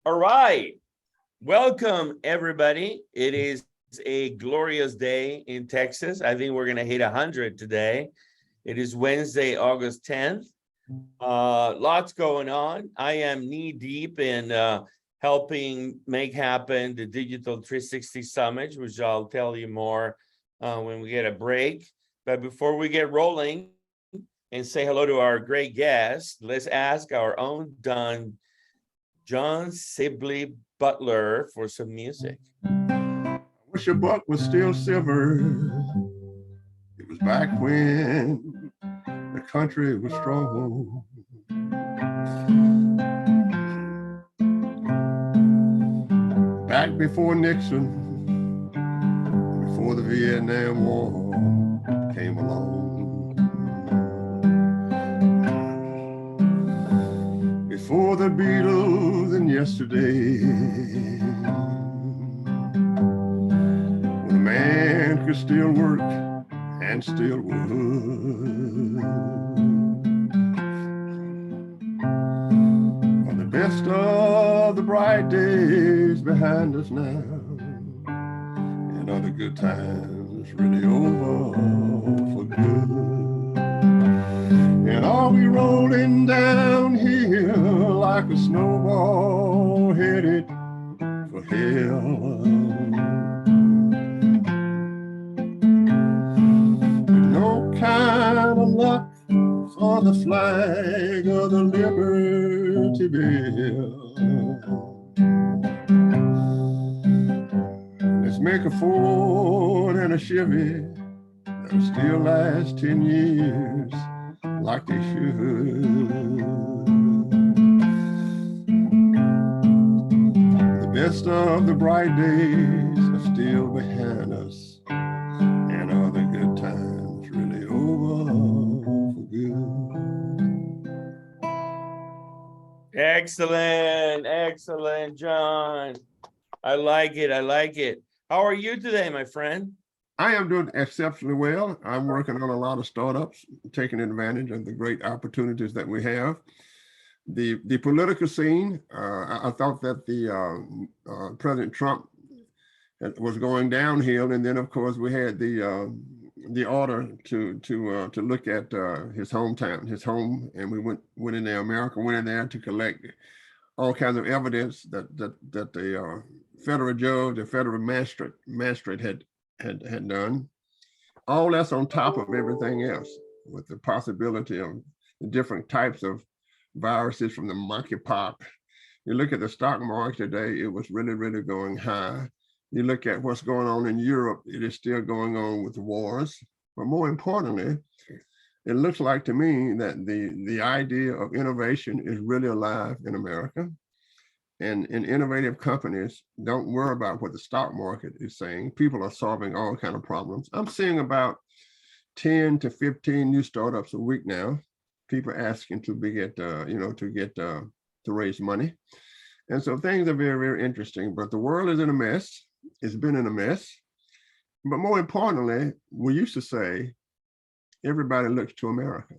All right. Welcome, everybody. It is a glorious day in Texas. I think we're going to hit 100 today. It is Wednesday, August 10th. Lots going on. I am knee deep in helping make happen the Digital 360 Summit, which I'll tell you more when we get a break. But before we get rolling and say hello to our great guest, let's ask our own John Sibley Butler for some music. I wish a buck was still silver. It was back when the country was strong. Back before Nixon, before the Vietnam War came along. Before the Beatles and yesterday, when a man could still work and still would. On the best of the bright days behind us now, and other good times really over for good. And are we rolling downhill like a snowball headed for hell? With no kind of luck for the flag of the Liberty Bell. Let's make a Ford and a Chevy that'll still last 10 years like they should. The best of the bright days are still behind us, and all the good times really over for good. Excellent, John. I like it. How are you today, my friend? I am doing exceptionally well. I'm working on a lot of startups, taking advantage of the great opportunities that we have. The political scene, I thought that the President Trump was going downhill, and then of course we had the order to look at his hometown, his home, and we went in there. America went in there to collect all kinds of evidence that the federal judge, the federal magistrate had done. All that's on top of everything else, with the possibility of the different types of viruses from the monkeypox. You look at the stock market today, it was really going high. You look at what's going on in Europe, it is still going on with the wars. But more importantly, it looks like to me that the idea of innovation is really alive in America. And innovative companies don't worry about what the stock market is saying. People are solving all kinds of problems. I'm seeing about 10 to 15 new startups a week now. People asking to raise money. And so things are very interesting, but the world is in a mess. It's been in a mess. But more importantly, we used to say, everybody looks to America.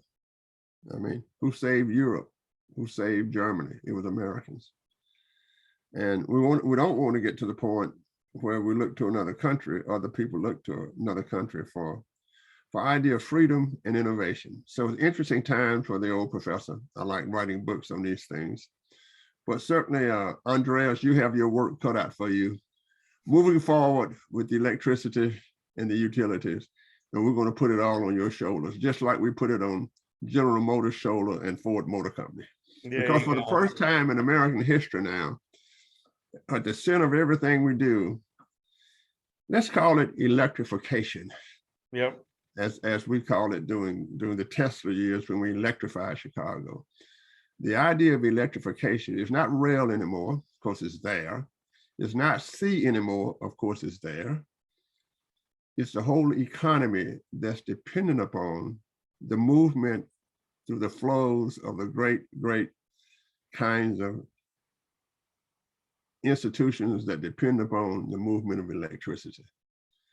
I mean, who saved Europe? Who saved Germany? It was Americans. And we don't want to get to the point where we look to another country, other people look to another country for idea of freedom and innovation. So it's interesting time for the old professor. I like writing books on these things. But certainly, Andreas, you have your work cut out for you. Moving forward with the electricity and the utilities, and we're going to put it all on your shoulders, just like we put it on General Motors' shoulder and Ford Motor Company. Because for the first time in American history now, at the center of everything we do, let's call it electrification. Yep. As we call it during the Tesla years when we electrified Chicago. The idea of electrification is not rail anymore, of course it's there. It's not sea anymore, of course it's there. It's the whole economy that's dependent upon the movement through the flows of the great kinds of institutions that depend upon the movement of electricity.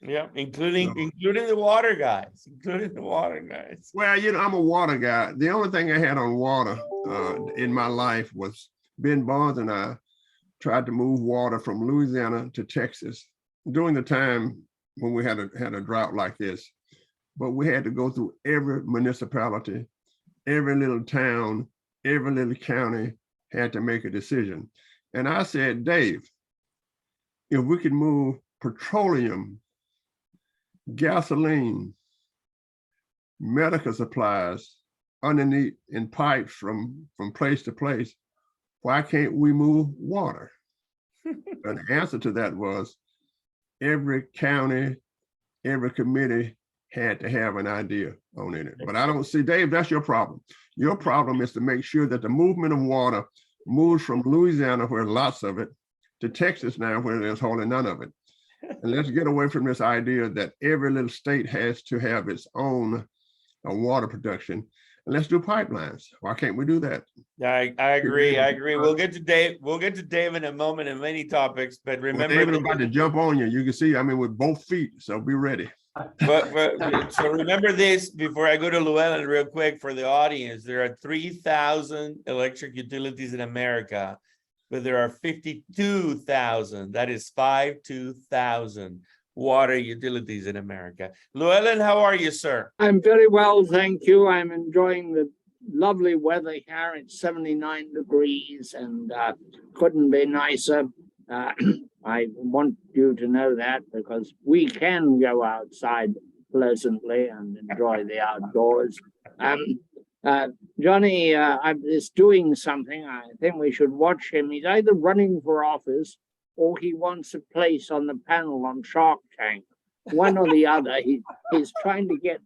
Yeah, including the water guys, Well, I'm a water guy. The only thing I had on water in my life was Ben Barnes and I tried to move water from Louisiana to Texas during the time when we had a drought like this. But we had to go through every municipality, every little town, every little county had to make a decision. And I said, Dave, if we could move petroleum, gasoline, medical supplies underneath in pipes from place to place, why can't we move water? And the answer to that was every county, every committee had to have an idea on it. But I don't see, Dave, that's your problem. Your problem is to make sure that the movement of water moves from Louisiana, where lots of it, to Texas now, where there's hardly none of it. And let's get away from this idea that every little state has to have its own water production. And let's do pipelines. Why can't we do that? I agree. I agree. We'll get to Dave. We'll get to Dave in a moment and many topics, but remember, well, David, about to jump on you. You can see, I mean, with both feet. So be ready. So remember this before I go to Llewellyn real quick for the audience. There are 3,000 electric utilities in America, but there are 52,000. That is 52,000 water utilities in America. Llewellyn, how are you, sir? I'm very well, thank you. I'm enjoying the lovely weather here. It's 79 degrees and couldn't be nicer. I want you to know that because we can go outside pleasantly and enjoy the outdoors. Johnny is doing something. I think we should watch him. He's either running for office or he wants a place on the panel on Shark Tank. One or the other. He's trying to get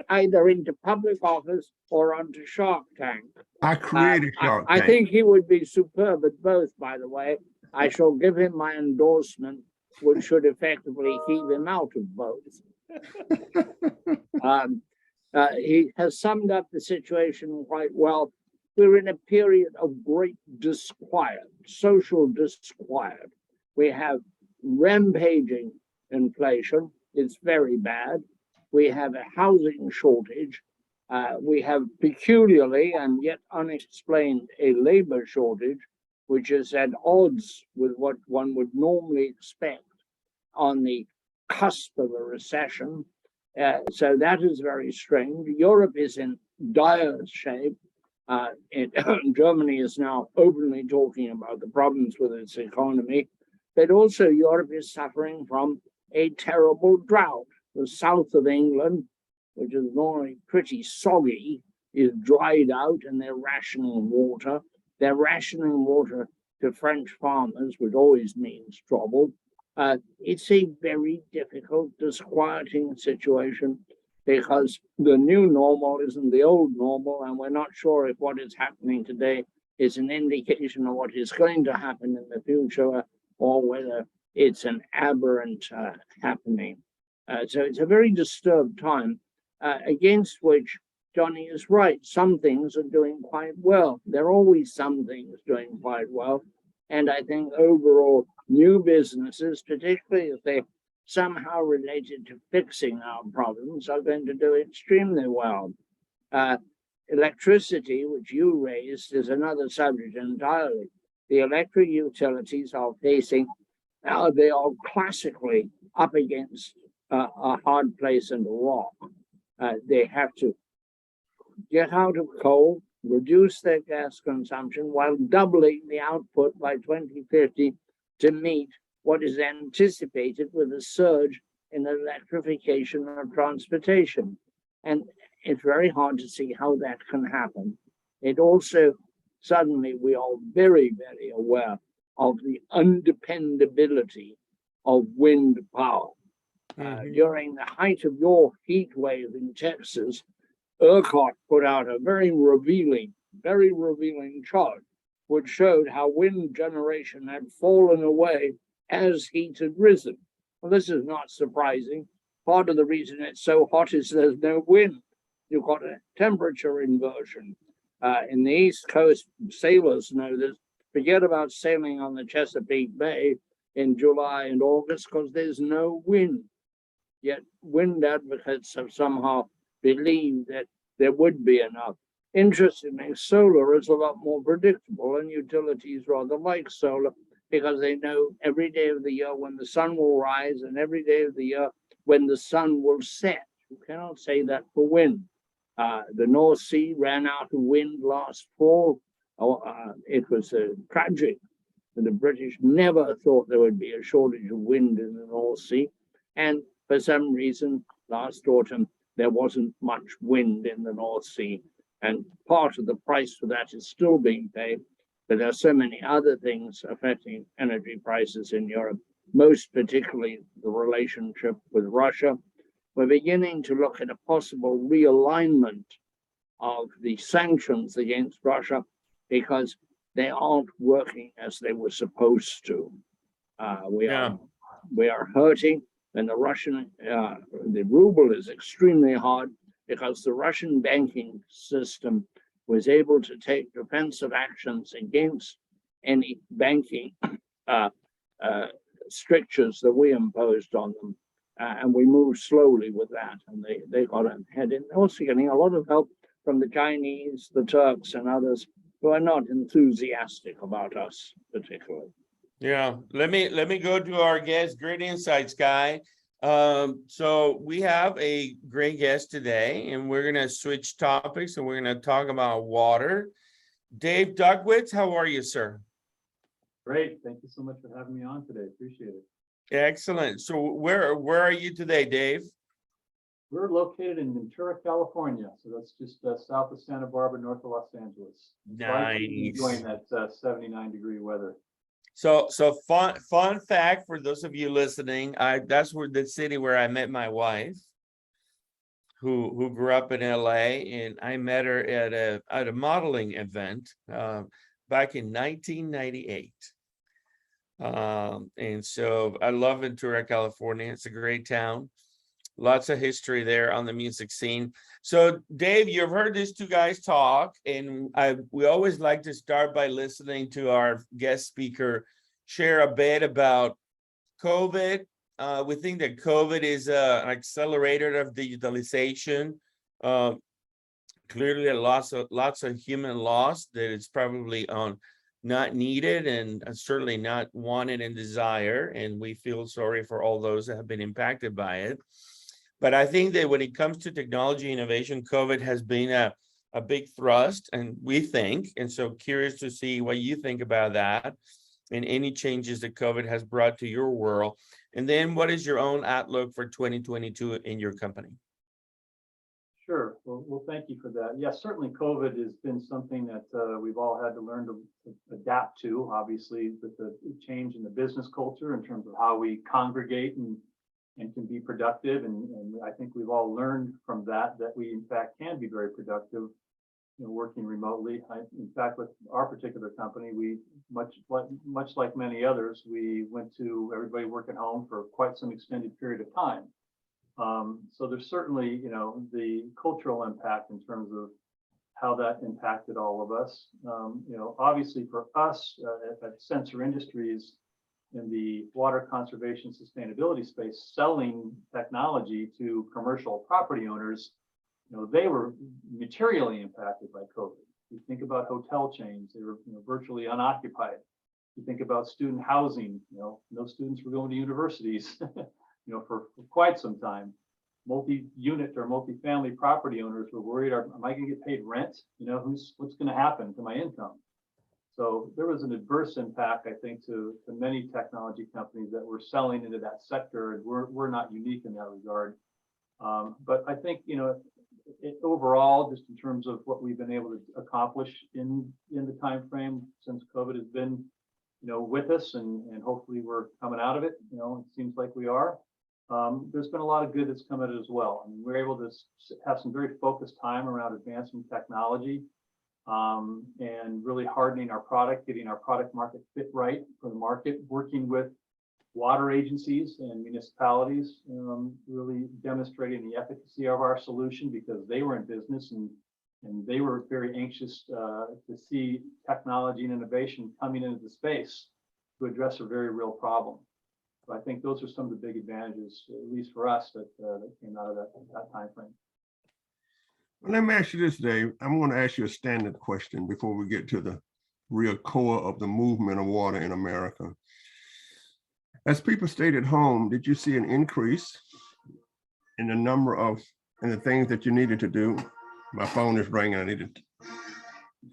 either into public office or onto Shark Tank. I created Shark Tank. I think he would be superb at both, by the way. I shall give him my endorsement, which should effectively keep him out of both. He has summed up the situation quite well. We're in a period of great disquiet, social disquiet. We have rampaging inflation. It's very bad. We have a housing shortage. We have peculiarly and yet unexplained a labor shortage, which is at odds with what one would normally expect on the cusp of a recession. So that is very strange. Europe is in dire shape. Germany is now openly talking about the problems with its economy, but also Europe is suffering from a terrible drought. The south of England, which is normally pretty soggy, is dried out and they're rationing water. They're rationing water to French farmers, which always means trouble. It's a very difficult, disquieting situation because the new normal isn't the old normal, and we're not sure if what is happening today is an indication of what is going to happen in the future or whether it's an aberrant happening. So it's a very disturbed time, against which Johnny is right. Some things are doing quite well. There are always some things doing quite well. And I think overall new businesses, particularly if they're somehow related to fixing our problems, are going to do extremely well. Electricity, which you raised, is another subject entirely. The electric utilities are facing, they are classically up against a hard place and a rock. They have to get out of coal, reduce their gas consumption while doubling the output by 2050 to meet what is anticipated with a surge in electrification of transportation. And it's very hard to see how that can happen. It also, suddenly we are very, very aware of the undependability of wind power. During the height of your heat wave in Texas, ERCOT put out a very revealing chart, which showed how wind generation had fallen away as heat had risen. Well, this is not surprising. Part of the reason it's so hot is there's no wind. You've got a temperature inversion. In the East Coast, sailors know this. Forget about sailing on the Chesapeake Bay in July and August because there's no wind. Yet wind advocates have somehow believed that there would be enough. Interestingly, solar is a lot more predictable and utilities rather like solar. because they know every day of the year when the sun will rise and every day of the year when the sun will set. You cannot say that for wind. The North Sea ran out of wind last fall. It was tragic. The British never thought there would be a shortage of wind in the North Sea. And for some reason, last autumn, there wasn't much wind in the North Sea. And part of the price for that is still being paid. But there are so many other things affecting energy prices in Europe, most particularly the relationship with Russia. We're beginning to look at a possible realignment of the sanctions against Russia because they aren't working as they were supposed to. We are hurting, and the ruble is extremely hard because the Russian banking system was able to take defensive actions against any banking strictures that we imposed on them. And we moved slowly with that, and they got ahead. And also getting a lot of help from the Chinese, the Turks, and others who are not enthusiastic about us particularly. Yeah, let me go to our guest. Great insights, Guy. So we have a great guest today, and we're gonna switch topics, and we're gonna talk about water. Dave Duckwitz, how are you, sir? Great, thank you so much for having me on today. Appreciate it. Excellent. So where are you today, Dave? We're located in Ventura, California, so that's just south of Santa Barbara, north of Los Angeles. Nice. Enjoying that 79-degree weather. So fun fact for those of you listening, that's where the city where I met my wife, who grew up in LA, and I met her at a modeling event back in 1998. And so I love Ventura, California. It's a great town. Lots of history there on the music scene. So Dave, you've heard these two guys talk, and we always like to start by listening to our guest speaker share a bit about COVID. We think that COVID is an accelerator of digitalization. Clearly lots of human loss that is probably not needed and certainly not wanted and desired. And we feel sorry for all those that have been impacted by it. But I think that when it comes to technology innovation, COVID has been a big thrust, and we think, and so curious to see what you think about that and any changes that COVID has brought to your world. And then what is your own outlook for 2022 in your company? Sure. Well, thank you for that. Yeah, certainly COVID has been something that we've all had to learn to adapt to, obviously, with the change in the business culture in terms of how we congregate and can be productive. And I think we've all learned from that we, in fact, can be very productive, working remotely. In fact, with our particular company, we, much like many others, we went to everybody work at home for quite some extended period of time. So there's certainly, the cultural impact in terms of how that impacted all of us. Obviously for us at Sensor Industries in the water conservation sustainability space, selling technology to commercial property owners, they were materially impacted by COVID. You think about hotel chains, they were virtually unoccupied. You think about student housing, no students were going to universities. For quite some time. Multi-unit or multifamily property owners were worried, am I going to get paid rent? What's going to happen to my income? So there was an adverse impact, I think, to many technology companies that were selling into that sector, and we're not unique in that regard. But I think, overall, just in terms of what we've been able to accomplish in the time frame since COVID has been, with us, and hopefully we're coming out of it. It seems like we are. There's been a lot of good that's come out of it as well. I mean, we're able to have some very focused time around advancing technology and really hardening our product, getting our product market fit right for the market, working with water agencies and municipalities, really demonstrating the efficacy of our solution because they were in business and they were very anxious to see technology and innovation coming into the space to address a very real problem. So I think those are some of the big advantages, at least for us, that came out of that time frame. Well, let me ask you this, Dave. I'm going to ask you a standard question before we get to the real core of the movement of water in America. As people stayed at home, did you see an increase in the number of and the things that you needed to do? My phone is ringing. I needed.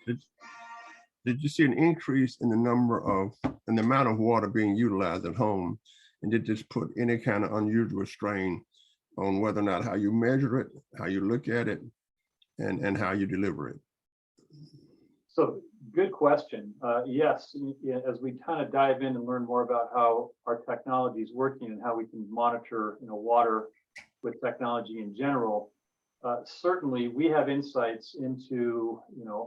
Did you see an increase in the number of and the amount of water being utilized at home? And did this put any kind of unusual strain on whether or not how you measure it, how you look at it, and how you deliver it? So good question. Yes, as we kind of dive in and learn more about how our technology is working and how we can monitor, water with technology in general, certainly we have insights into,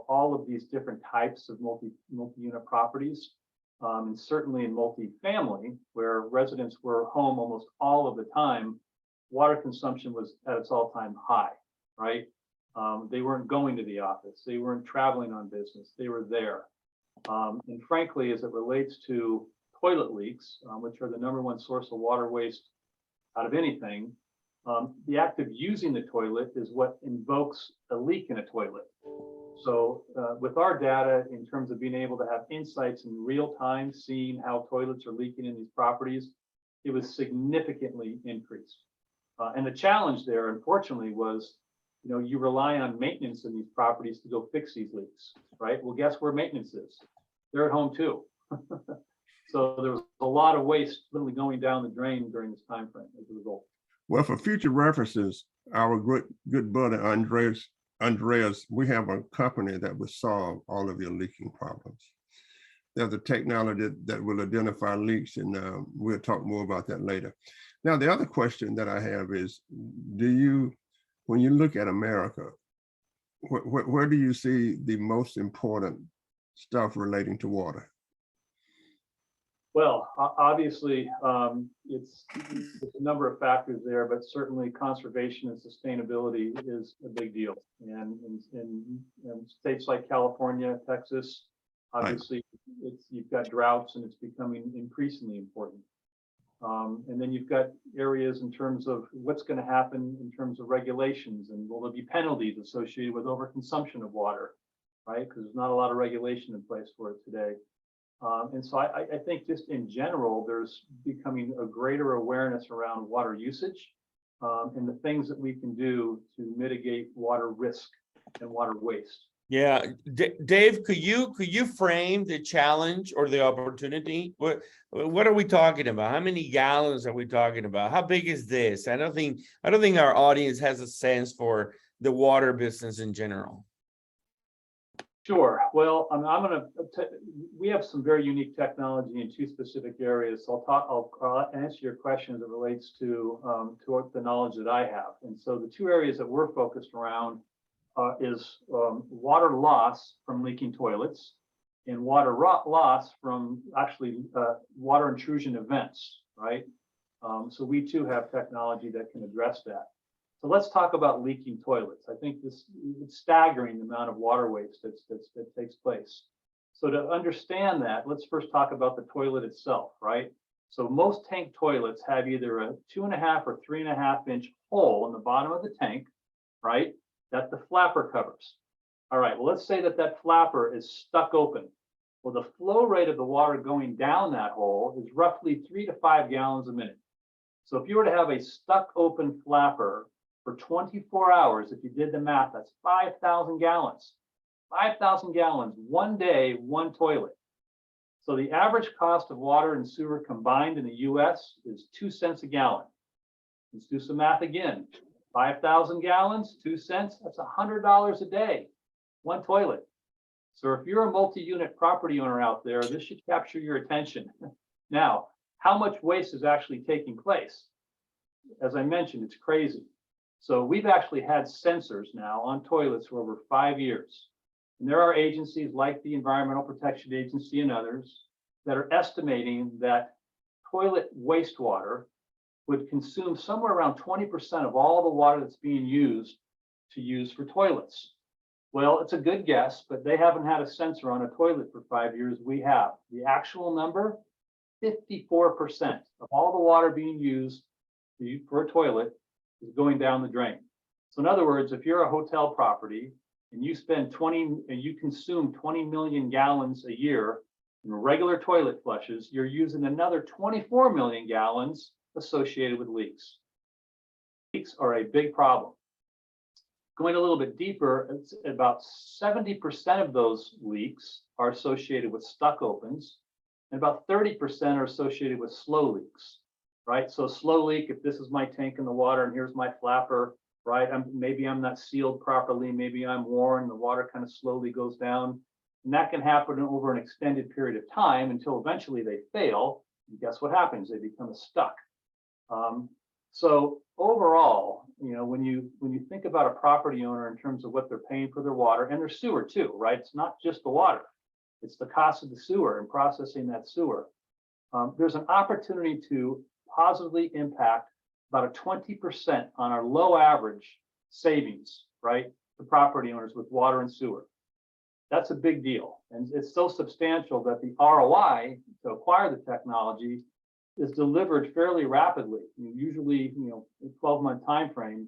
all of these different types of multi-unit properties. And certainly in multifamily, where residents were home almost all of the time, water consumption was at its all-time high, right? They weren't going to the office. They weren't traveling on business. They were there. And frankly, as it relates to toilet leaks, which are the #1 source of water waste out of anything, the act of using the toilet is what invokes a leak in a toilet. So with our data, in terms of being able to have insights in real time, seeing how toilets are leaking in these properties, it was significantly increased. And the challenge there, unfortunately, was you rely on maintenance in these properties to go fix these leaks, right? Well, guess where maintenance is? They're at home too. So there was a lot of waste literally going down the drain during this time frame as a result. Well, for future references, our good buddy Andreas, we have a company that will solve all of your leaking problems. There's a technology that will identify leaks, and we'll talk more about that later. Now, the other question that I have is, when you look at America, where do you see the most important stuff relating to water? Well, obviously, it's a number of factors there, but certainly conservation and sustainability is a big deal. And in states like California, Texas, obviously, you've got droughts and it's becoming increasingly important. And then you've got areas in terms of what's going to happen in terms of regulations, and will there be penalties associated with overconsumption of water, right? Because there's not a lot of regulation in place for it today. And so I think just in general, there's becoming a greater awareness around water usage and the things that we can do to mitigate water risk and water waste. Yeah, Dave, could you frame the challenge or the opportunity? What are we talking about? How many gallons are we talking about? How big is this? I don't think our audience has a sense for the water business in general. Sure. Well, we have some very unique technology in 2 specific areas. So I'll answer your question as it relates to the knowledge that I have. And so the 2 areas that we're focused around is water loss from leaking toilets and water loss from actually water intrusion events, right? So we too have technology that can address that. So let's talk about leaking toilets. I think it's staggering the amount of water waste that takes place. So to understand that, let's first talk about the toilet itself, right? So most tank toilets have either a 2.5 or 3.5 inch hole in the bottom of the tank, right? That the flapper covers. All right, well, let's say that flapper is stuck open. Well, the flow rate of the water going down that hole is roughly 3 to 5 gallons a minute. So if you were to have a stuck open flapper for 24 hours, if you did the math, that's 5,000 gallons. 5,000 gallons, one day, one toilet. So the average cost of water and sewer combined in the US is 2 cents a gallon. Let's do some math again. 5,000 gallons, 2 cents, that's $100 a day, one toilet. So if you're a multi-unit property owner out there, this should capture your attention. Now, how much waste is actually taking place? As I mentioned, it's crazy. So we've actually had sensors now on toilets for over 5 years. And there are agencies like the Environmental Protection Agency and others that are estimating that toilet wastewater would consume somewhere around 20% of all the water that's being used for toilets. Well, it's a good guess, but they haven't had a sensor on a toilet for 5 years. We have. The actual number, 54% of all the water being used for a toilet is going down the drain. So in other words, if you're a hotel property and you spend 20, and you consume 20 million gallons a year in regular toilet flushes, you're using another 24 million gallons associated with leaks. Leaks are a big problem. Going a little bit deeper, it's about 70% of those leaks are associated with stuck opens, and about 30% are associated with slow leaks, right? So slow leak, if this is my tank in the water and here's my flapper, right? Maybe I'm not sealed properly, maybe I'm worn, the water kind of slowly goes down. And that can happen over an extended period of time until eventually they fail. And guess what happens? They become stuck. So overall, you know, when you think about a property owner in terms of what they're paying for their water and their sewer too, right? It's not just the water, it's the cost of the sewer and processing that sewer. There's an opportunity to positively impact about a 20% on our low average savings, right? To property owners with water and sewer. That's a big deal. And it's so substantial that the ROI to acquire the technology is delivered fairly rapidly, usually, you know, a 12-month time frame,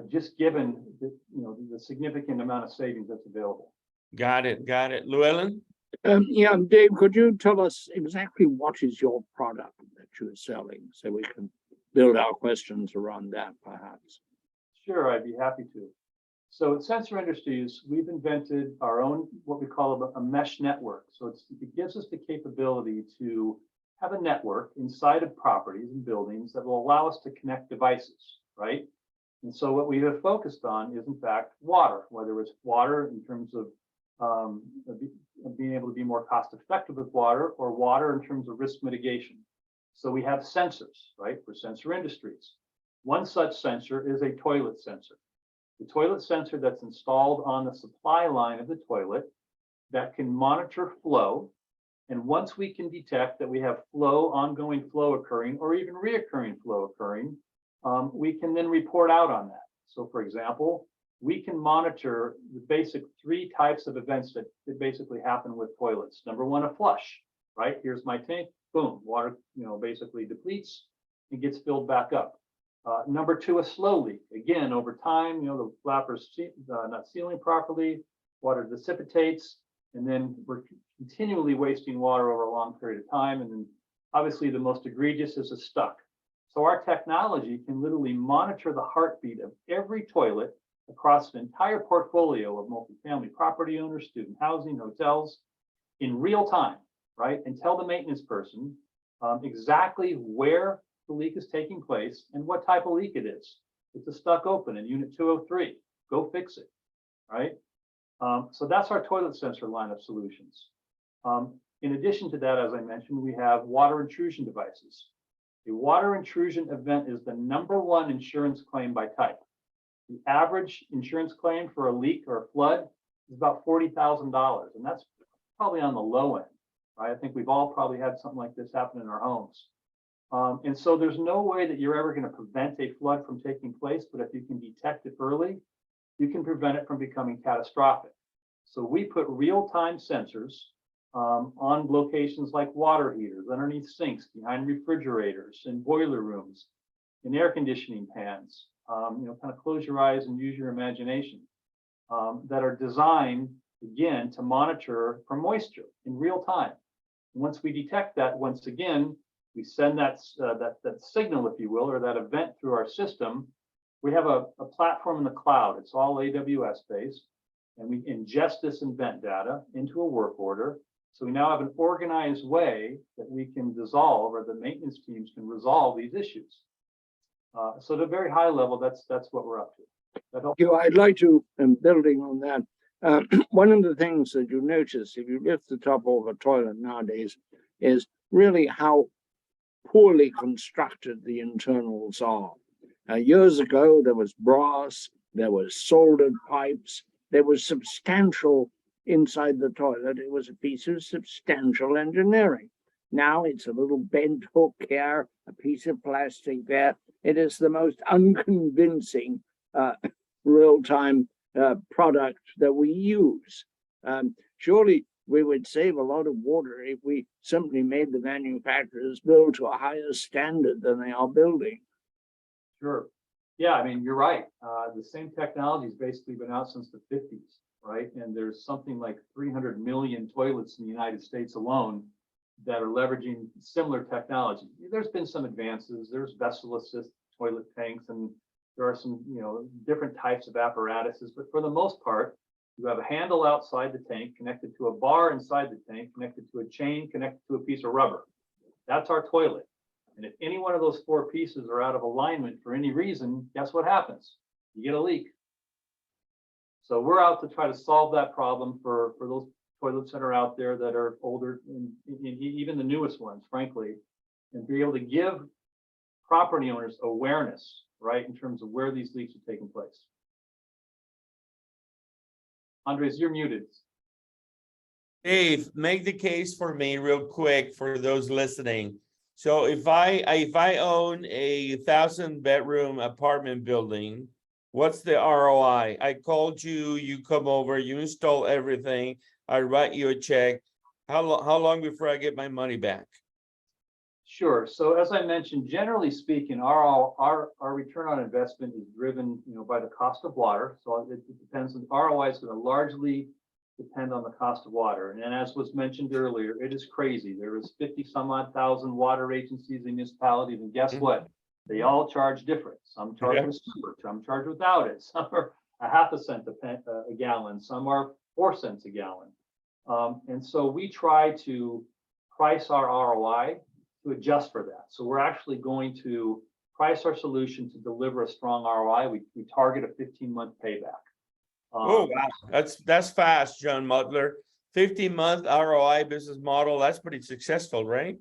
just given the, you know, the significant amount of savings that's available. Got it. Llewellyn? Yeah, Dave, could you tell us exactly what is your product that you're selling so we can build our questions around that, perhaps? Sure, I'd be happy to. So at Sensor Industries, we've invented our own, what we call a mesh network. So it gives us the capability to have a network inside of properties and buildings that will allow us to connect devices, right? And so what we have focused on is, in fact, water, whether it's water in terms of being able to be more cost effective with water, or water in terms of risk mitigation. So we have sensors, right, for Sensor Industries. One such sensor is a toilet sensor. The toilet sensor that's installed on the supply line of the toilet that can monitor flow. And once we can detect that we have flow, ongoing flow occurring, or even reoccurring flow occurring, we can then report out on that. So for example, we can monitor the basic 3 types of events that basically happen with toilets. Number 1, a flush, right? Here's my tank, boom, water, you know, basically depletes and gets filled back up. Number 2, a slow leak. Again, over time, you know, the flapper's not sealing properly, water dissipates, and then we're continually wasting water over a long period of time. And then obviously the most egregious is a stuck. So our technology can literally monitor the heartbeat of every toilet across an entire portfolio of multifamily property owners, student housing, hotels in real time, right? And tell the maintenance person exactly where the leak is taking place and what type of leak it is. It's a stuck open in unit 203, go fix it, right? So that's our toilet sensor line of solutions. In addition to that, as I mentioned, we have water intrusion devices. A water intrusion event is the #1 insurance claim by type. The average insurance claim for a leak or a flood is about $40,000, and that's probably on the low end, right? I think we've all probably had something like this happen in our homes. And so there's no way that you're ever going to prevent a flood from taking place, but if you can detect it early, you can prevent it from becoming catastrophic. So we put real-time sensors on locations like water heaters, underneath sinks, behind refrigerators, in boiler rooms, in air conditioning pans. You know, kind of close your eyes and use your imagination, that are designed, again, to monitor for moisture in real time. Once we detect that, once again, we send that signal, if you will, or that event through our system. We have a platform in the cloud. It's all AWS based, and we ingest this event data into a work order. So we now have an organized way that we can dissolve, or the maintenance teams can resolve these issues. So at a very high level, that's what we're up to. I'd like to, building on that, one of the things that you notice if you lift the top of a toilet nowadays is really how poorly constructed the internals are. Years ago, there was brass, there was soldered pipes, there was substantial inside the toilet. It was a piece of substantial engineering. Now it's a little bent hook here, a piece of plastic there. It is the most unconvincing real-time product that we use. Surely we would save a lot of water if we simply made the manufacturers build to a higher standard than they are building. Sure. Yeah, I mean, you're right. The same technology has basically been out since the 50s. right? And there's something like 300 million toilets in the United States alone that are leveraging similar technology. There's been some advances. There's vessel assist toilet tanks, and there are some, different types of apparatuses. But for the most part, you have a handle outside the tank connected to a bar inside the tank, connected to a chain, connected to a piece of rubber. That's our toilet. And if any one of those four pieces are out of alignment for any reason, guess what happens? You get a leak. So we're out to try to solve that problem for those toilets that are out there that are older, and even the newest ones, frankly, and be able to give property owners awareness, right, in terms of where these leaks are taking place. Andres, you're muted. Dave, make the case for me real quick for those listening. So if I own a 1,000-bedroom apartment building, what's the ROI? I called you, you come over, you install everything, I write you a check. How long before I get my money back? Sure. So as I mentioned, generally speaking, our return on investment is driven, by the cost of water. So it depends on ROI is going to largely depend on the cost of water. And then, as was mentioned earlier, it is crazy. There is 50 some odd thousand water agencies and municipalities, and guess what? They all charge different. Some charge with super, some charge without it. Some are a half a cent a gallon. Some are 4 cents a gallon. And so we try to price our ROI to adjust for that. So we're actually going to price our solution to deliver a strong ROI. We target a 15-month payback. Oh, wow. That's fast, John Mutler. 15-month ROI business model. That's pretty successful, right?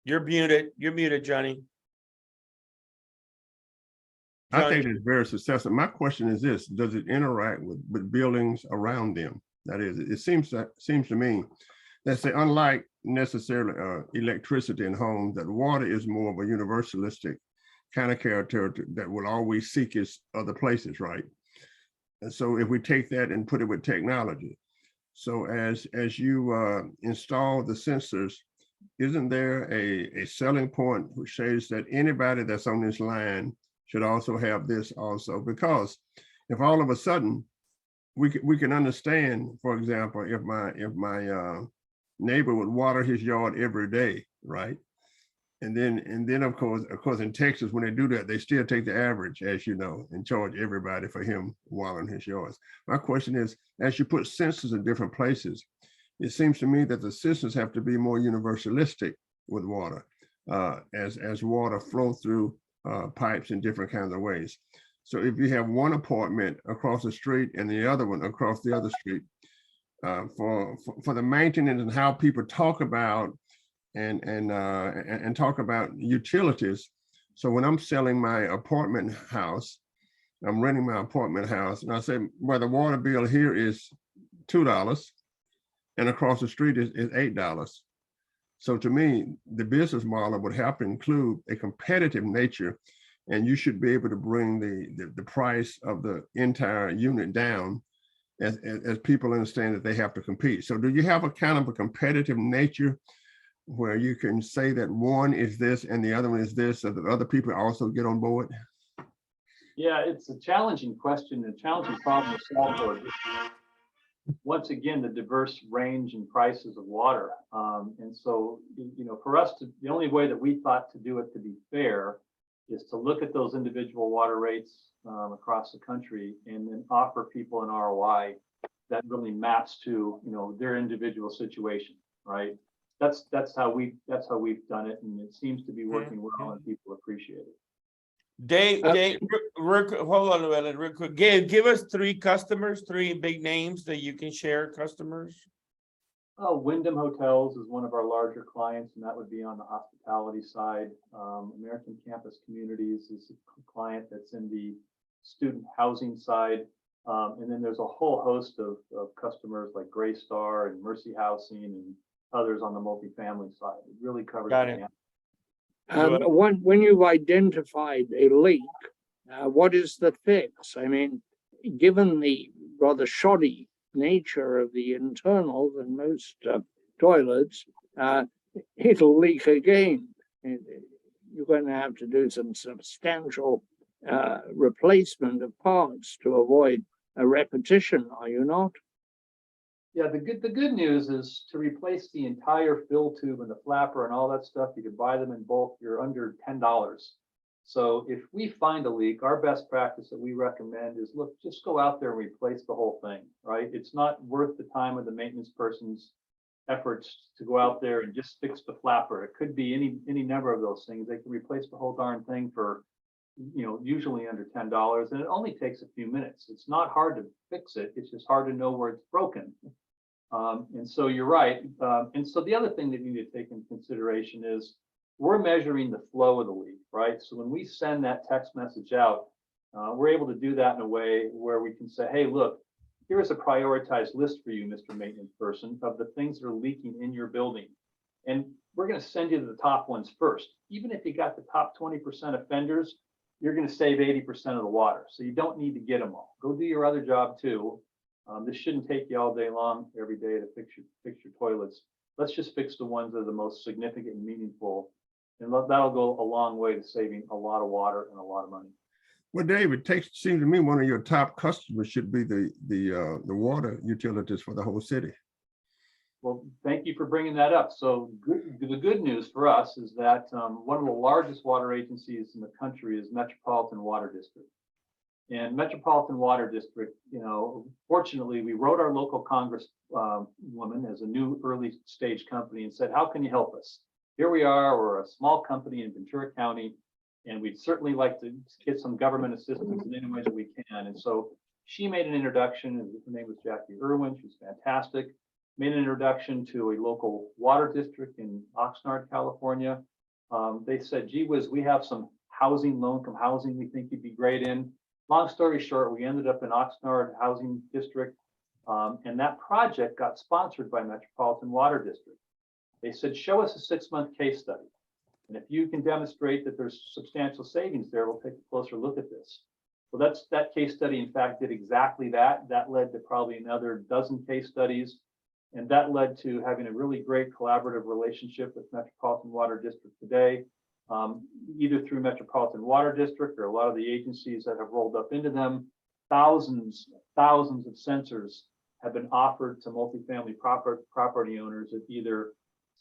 You're muted, Johnny. I think it's very successful. My question is this: does it interact with buildings around them? That is, it seems to me that, say, unlike necessarily electricity in homes, that water is more of a universalistic kind of character that will always seek its other places, right? And so if we take that and put it with technology, so as you install the sensors, isn't there a selling point which says that anybody that's on this line should also have this also? Because if all of a sudden we can understand, for example, if my neighbor would water his yard every day, right? And then of course in Texas, when they do that, they still take the average, as you know, and charge everybody for him watering his yards. My question is, as you put sensors in different places, it seems to me that the systems have to be more universalistic with water, as water flow through pipes in different kinds of ways. So if you have one apartment across the street and the other one across the other street, for the maintenance and how people talk about and talk about utilities. So when I'm selling my apartment house, I'm renting my apartment house, and I say, well, the water bill here is $2, and across the street is $8. So to me, the business model would have to include a competitive nature, and you should be able to bring the price of the entire unit down as people understand that they have to compete. So do you have a kind of a competitive nature where you can say that one is this and the other one is this, so that other people also get on board? Yeah, it's a challenging question, a challenging problem to solve for. Once again, the diverse range and prices of water. And so, for us the only way that we thought to do it to be fair is to look at those individual water rates across the country and then offer people an ROI that really maps to, their individual situation, right? That's how we've done it, and it seems to be working well, and people appreciate it. Dave, hold on a minute, real quick. Give us 3 customers, 3 big names that you can share customers. Wyndham Hotels is one of our larger clients, and that would be on the hospitality side. American Campus Communities is a client that's in the student housing side. And then there's a whole host of customers like Greystar and Mercy Housing and others on the multifamily side. It really covers the gamut. When you've identified a leak, what is the fix? I mean, given the rather shoddy nature of the internals in most toilets, it'll leak again. You're going to have to do some substantial replacement of parts to avoid a repetition, are you not? Yeah, the good news is to replace the entire fill tube and the flapper and all that stuff, you can buy them in bulk. You're under $10. So if we find a leak, our best practice that we recommend is, look, just go out there and replace the whole thing, right? It's not worth the time of the maintenance person's efforts to go out there and just fix the flapper. It could be any number of those things. They can replace the whole darn thing for, usually under $10, and it only takes a few minutes. It's not hard to fix it. It's just hard to know where it's broken. And so you're right. And so the other thing that you need to take into consideration is we're measuring the flow of the leak, right? So when we send that text message out, we're able to do that in a way where we can say, hey, look, here is a prioritized list for you, Mr. Maintenance Person, of the things that are leaking in your building. And we're going to send you to the top ones first. Even if you got the top 20% offenders, you're going to save 80% of the water. So you don't need to get them all. Go do your other job too. This shouldn't take you all day long every day to fix your toilets. Let's just fix the ones that are the most significant and meaningful. And that'll go a long way to saving a lot of water and a lot of money. Well, Dave, it seems to me one of your top customers should be the water utilities for the whole city. Well, thank you for bringing that up. So the good news for us is that one of the largest water agencies in the country is Metropolitan Water District. And Metropolitan Water District, fortunately, we wrote our local woman as a new early stage company and said, how can you help us? Here we are, we're a small company in Ventura County, and we'd certainly like to get some government assistance in any way that we can. And so she made an introduction, and her name was Jackie Irwin. She's fantastic. Made an introduction to a local water district in Oxnard, California. They said, gee whiz, we have some housing, low-income housing we think you'd be great in. Long story short, we ended up in Oxnard Housing District, and that project got sponsored by Metropolitan Water District. They said, show us a 6-month case study. And if you can demonstrate that there's substantial savings there, we'll take a closer look at this. Well, that case study, in fact, did exactly that. That led to probably another dozen case studies. And that led to having a really great collaborative relationship with Metropolitan Water District today, either through Metropolitan Water District or a lot of the agencies that have rolled up into them. Thousands of sensors have been offered to multifamily property owners at either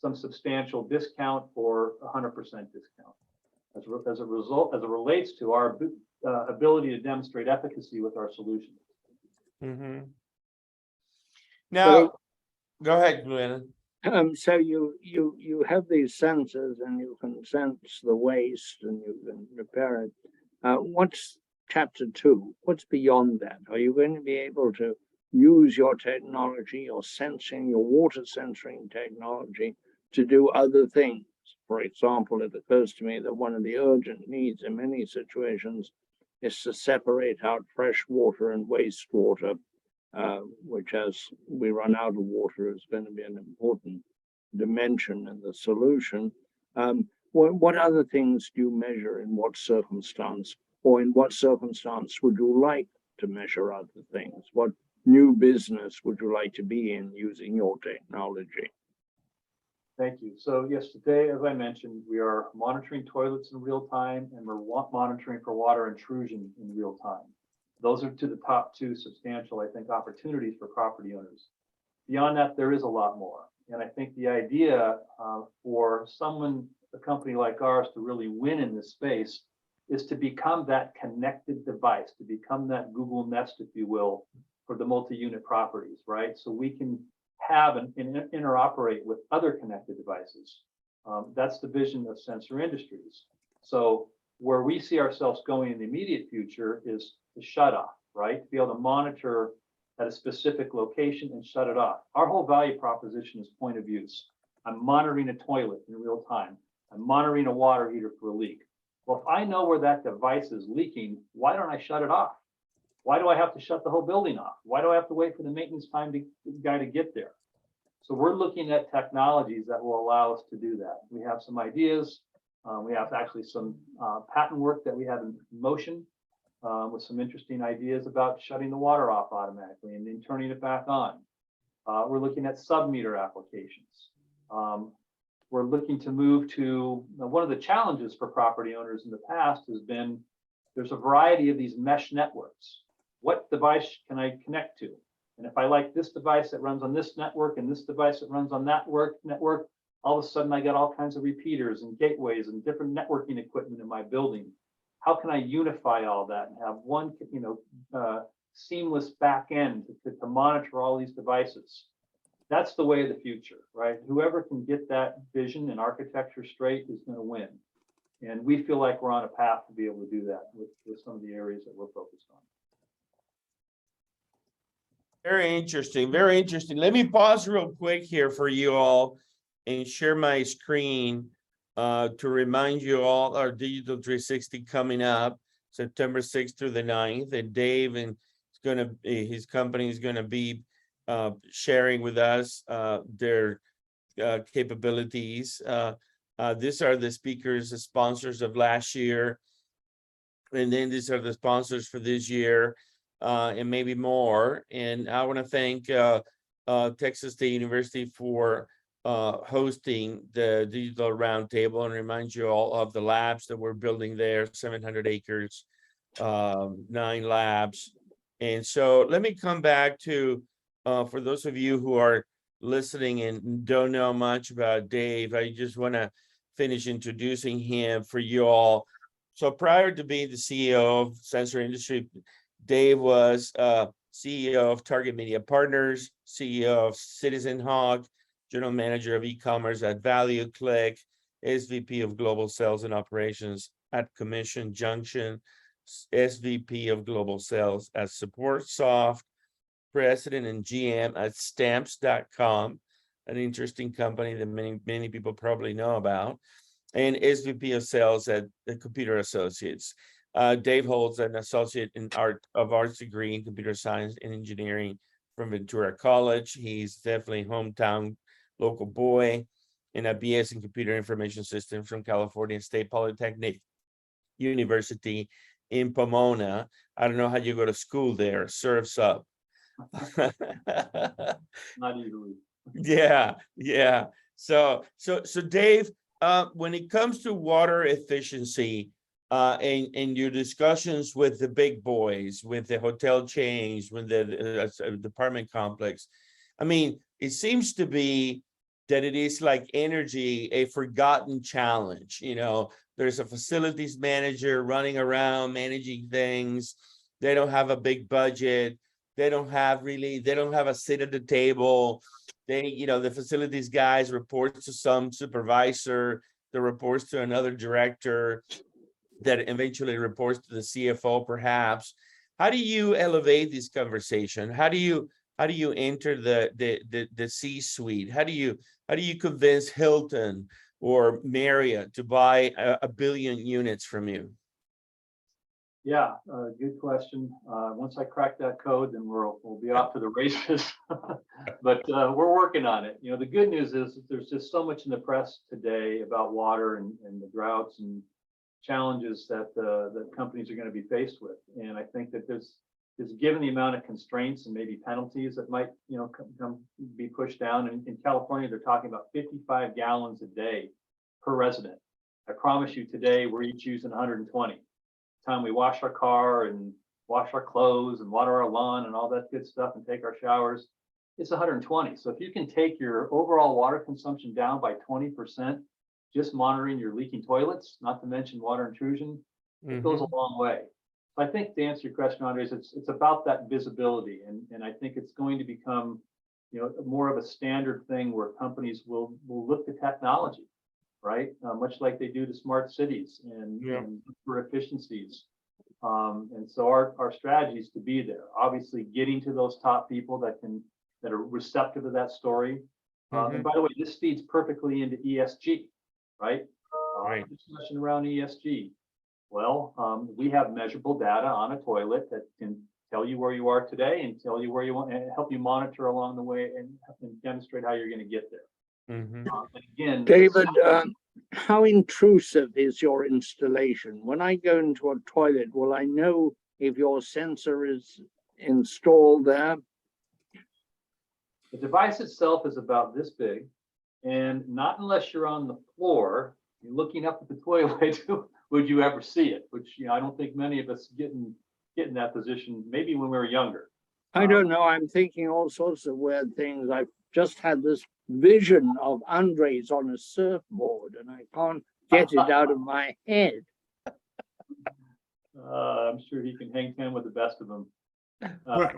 some substantial discount or 100% discount. As a result, as it relates to our ability to demonstrate efficacy with our solutions. Mm-hmm. Now, go ahead, Glenn. So you have these sensors and you can sense the waste and you can repair it. What's chapter 2? What's beyond that? Are you going to be able to use your technology, your sensing, your water sensing technology to do other things? For example, it occurs to me that one of the urgent needs in many situations is to separate out fresh water and wastewater, which as we run out of water is going to be an important dimension in the solution. What other things do you measure in what circumstance, or in what circumstance would you like to measure other things? What new business would you like to be in using your technology? Thank you. So yes, today, as I mentioned, we are monitoring toilets in real time, and we're monitoring for water intrusion in real time. Those are to the top 2 substantial, I think, opportunities for property owners. Beyond that, there is a lot more. And I think the idea for a company like ours to really win in this space is to become that connected device, to become that Google Nest, if you will, for the multi-unit properties, right? So we can have and interoperate with other connected devices. That's the vision of Sensor Industries. So where we see ourselves going in the immediate future is to shut off, right? To be able to monitor at a specific location and shut it off. Our whole value proposition is point of use. I'm monitoring a toilet in real time. I'm monitoring a water heater for a leak. Well, if I know where that device is leaking, why don't I shut it off? Why do I have to shut the whole building off? Why do I have to wait for the maintenance guy to get there? So we're looking at technologies that will allow us to do that. We have some ideas. We have actually some patent work that we have in motion with some interesting ideas about shutting the water off automatically and then turning it back on. We're looking at sub-meter applications. We're looking to move to, one of the challenges for property owners in the past has been, there's a variety of these mesh networks. what device can I connect to? And if I like this device that runs on this network and this device that runs on that network, all of a sudden I got all kinds of repeaters and gateways and different networking equipment in my building. How can I unify all that and have one, seamless back end to monitor all these devices? That's the way of the future, right? Whoever can get that vision and architecture straight is going to win. And we feel like we're on a path to be able to do that with some of the areas that we're focused on. Very interesting, very interesting. Let me pause real quick here for you all and share my screen to remind you all our Digital 360 coming up September 6th through the 9th. And Dave and his company is going to be sharing with us their capabilities. These are the speakers, the sponsors of last year. And then these are the sponsors for this year. And maybe more. And I want to thank Texas State University for hosting the Digital Roundtable and remind you all of the labs that we're building there, 700 acres, 9 labs. And so let me come back to, for those of you who are listening and don't know much about Dave, I just want to finish introducing him for you all. So prior to being the CEO of Sensor Industry, Dave was CEO of Target Media Partners, CEO of Citizen Hawk, General Manager of E-commerce at Value Click, SVP of Global Sales and Operations at Commission Junction, SVP of Global Sales at SupportSoft, President and GM at Stamps.com, an interesting company that many people probably know about, and SVP of Sales at the Computer Associates. Dave holds an associate in arts degree in computer science and engineering from Ventura College. He's definitely hometown local boy, and a BS in computer information systems from California State Polytechnic University in Pomona. I don't know how you go to school there. Surfs up. Not easily. Yeah. So Dave, when it comes to water efficiency, and your discussions with the big boys, with the hotel chains, with the apartment complex, I mean, it seems to be that it is like energy, a forgotten challenge. You know, there's a facilities manager running around managing things. They don't have a big budget. They don't have a seat at the table. The facilities guys report to some supervisor that reports to another director that eventually reports to the CFO, perhaps. How do you elevate this conversation? How do you enter the C-suite? How do you convince Hilton or Marriott to buy a billion units from you? Yeah, good question. Once I crack that code, then we'll be off to the races. But we're working on it. The good news is that there's just so much in the press today about water and the droughts and challenges that companies are going to be faced with. And I think that there's given the amount of constraints and maybe penalties that might be pushed down. And in California, they're talking about 55 gallons a day per resident. I promise you today, we're each using 120. Time we wash our car and wash our clothes and water our lawn and all that good stuff and take our showers, it's 120. So if you can take your overall water consumption down by 20%, just monitoring your leaking toilets, not to mention water intrusion, it goes a long way. So I think to answer your question, Andres, it's about that visibility. And I think it's going to become, more of a standard thing where companies will look to technology, right? Much like they do to smart cities and for efficiencies. And so our strategy is to be there, obviously getting to those top people that are receptive to that story. And by the way, this feeds perfectly into ESG, right? Discussion around ESG. Well, we have measurable data on a toilet that can tell you where you are today and tell you where you want and help you monitor along the way and demonstrate how you're going to get there. And again, David, how intrusive is your installation? When I go into a toilet, will I know if your sensor is installed there? The device itself is about this big, and not unless you're on the floor, you're looking up at the toilet, would you ever see it? Which I don't think many of us get get in that position maybe when we were younger. I don't know. I'm thinking all sorts of weird things. I've just had this vision of Andres on a surfboard, and I can't get it out of my head. I'm sure he can hang ten with the best of them. Well,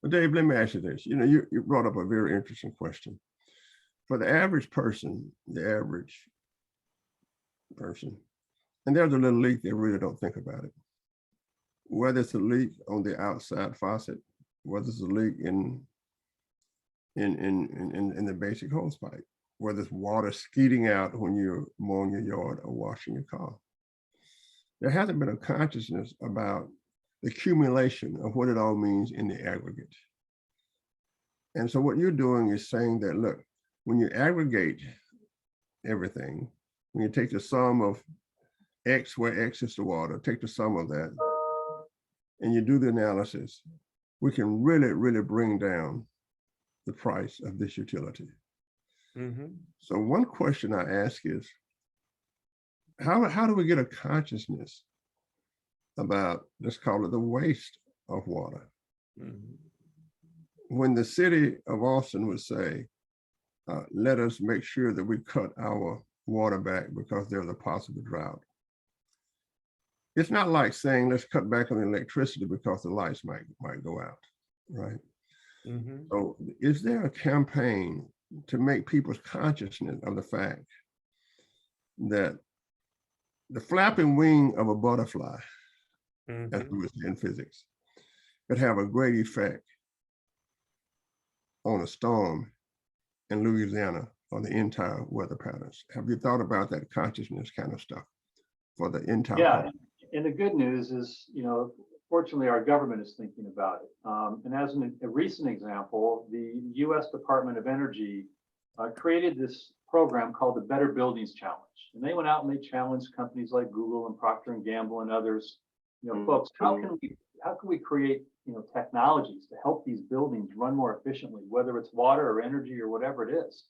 Dave, let me ask you this. You know, you brought up a very interesting question. For the average person, and there's a little leak, they really don't think about it. Whether it's a leak on the outside faucet, whether it's a leak in the basic hose pipe, whether it's water skeeting out when you're mowing your yard or washing your car. There hasn't been a consciousness about the accumulation of what it all means in the aggregate. And so what you're doing is saying that, look, when you aggregate everything, when you take the sum of X, where X is the water, take the sum of that, and you do the analysis, we can really, really bring down the price of this utility. Mhm. So one question I ask is, how do we get a consciousness about, let's call it the waste of water? Mhm. When the city of Austin would say, let us make sure that we cut our water back because there's a possible drought. It's not like saying, let's cut back on electricity because the lights might go out, right? Mhm. So is there a campaign to make people's consciousness of the fact that the flapping wing of a butterfly, as Mhm. we would say in physics, could have a great effect on a storm in Louisiana or the entire weather patterns? Have you thought about that consciousness kind of stuff for the entire? Yeah, and the good news is, you know, fortunately, our government is thinking about it. And as a recent example, the U.S. Department of Energy created this program called the Better Buildings Challenge. And they went out and they challenged companies like Google and Procter and Gamble and others, you know, folks, how can we create, you know, technologies to help these buildings run more efficiently, whether it's water or energy or whatever it is.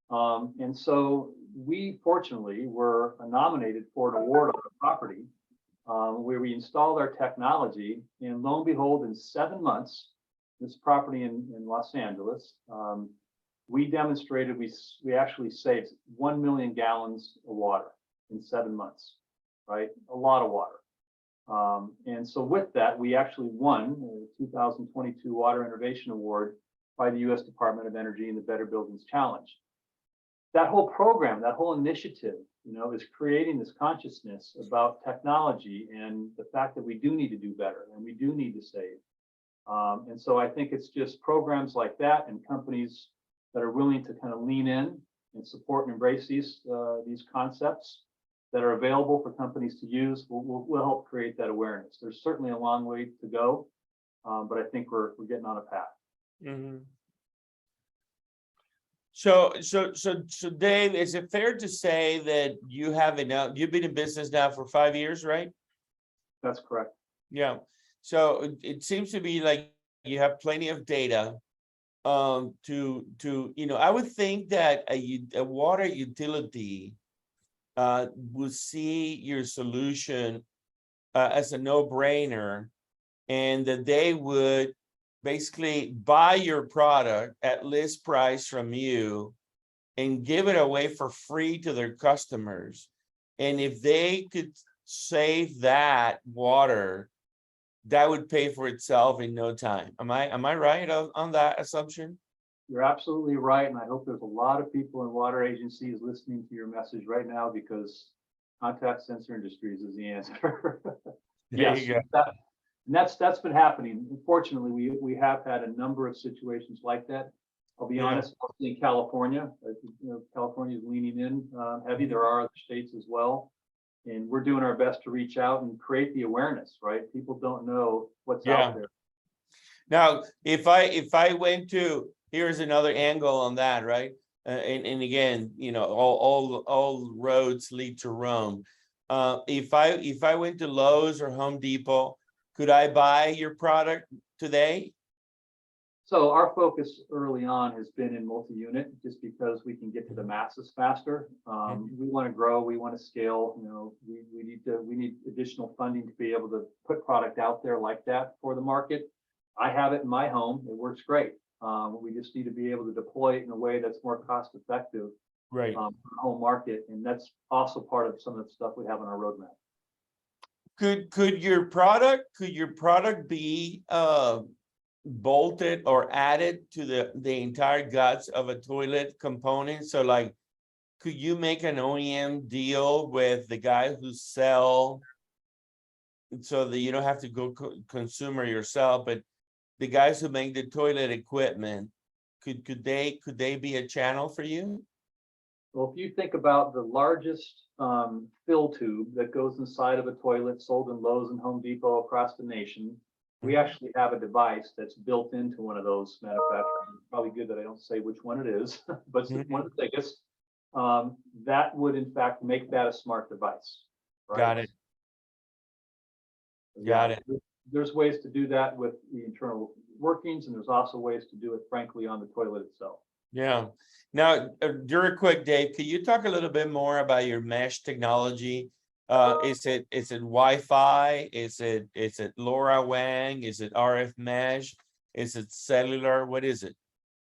And so we fortunately were nominated for an award on a property where we installed our technology, and lo and behold, in 7 months, this property in Los Angeles, we demonstrated we actually saved 1 million gallons of water in 7 months, right? A lot of water. And so with that, we actually won the 2022 Water Innovation Award by the U.S. Department of Energy in the Better Buildings Challenge. That whole program, that whole initiative, you know, is creating this consciousness about technology and the fact that we do need to do better and we do need to save. And so I think it's just programs like that and companies that are willing to kind of lean in and support and embrace these concepts that are available for companies to use will help create that awareness. There's certainly a long way to go, but I think we're getting on a path. Mhm. So Dave, is it fair to say that you've been in business now for 5 years, right? That's correct. Yeah. So it seems to be like you have plenty of data to you know, I would think that a water utility would see your solution as a no-brainer, and that they would basically buy your product at list price from you and give it away for free to their customers. And if they could save that water, that would pay for itself in no time. Am I right on that assumption? You're absolutely right. And I hope there's a lot of people in water agencies listening to your message right now, because contact sensor industries is the answer. There Yes, you go. and that's been happening. Unfortunately, we have had a number of situations like that. I'll be honest, mostly in California. You know, California is leaning in heavy. There are other states as well, and we're doing our best to reach out and create the awareness. Right? People don't know what's out there. Now, if I went to, here's another angle on that, right? And again, you know, all roads lead to Rome. If I went to Lowe's or Home Depot, could I buy your product today? So our focus early on has been in multi-unit, just because we can get to the masses faster. We want to grow, we want to scale. You know, we need additional funding to be able to put product out there like that for the market. I have it in my home; it works great. We just need to be able to deploy it in a way that's more cost effective Right. for the home market, and that's also part of some of the stuff we have on our roadmap. Could your product be bolted or added to the entire guts of a toilet component? So like, could you make an OEM deal with the guys who sell, so that you don't have to go consumer yourself, but the guys who make the toilet equipment, could they be a channel for you? Well, if you think about the largest fill tube that goes inside of a toilet sold in Lowe's and Home Depot across the nation, we actually have a device that's built into one of those manufacturers. It's probably good that I don't say which one it is, but it's one of the biggest. That would in fact make that a smart device. Right? Got it. Got it. There's ways to do that with the internal workings, and there's also ways to do it, frankly, on the toilet itself. Yeah. Now, real quick, Dave, can you talk a little bit more about your mesh technology? Is it Wi-Fi? Is it LoRaWAN? Is it RF mesh? Is it cellular? What is it?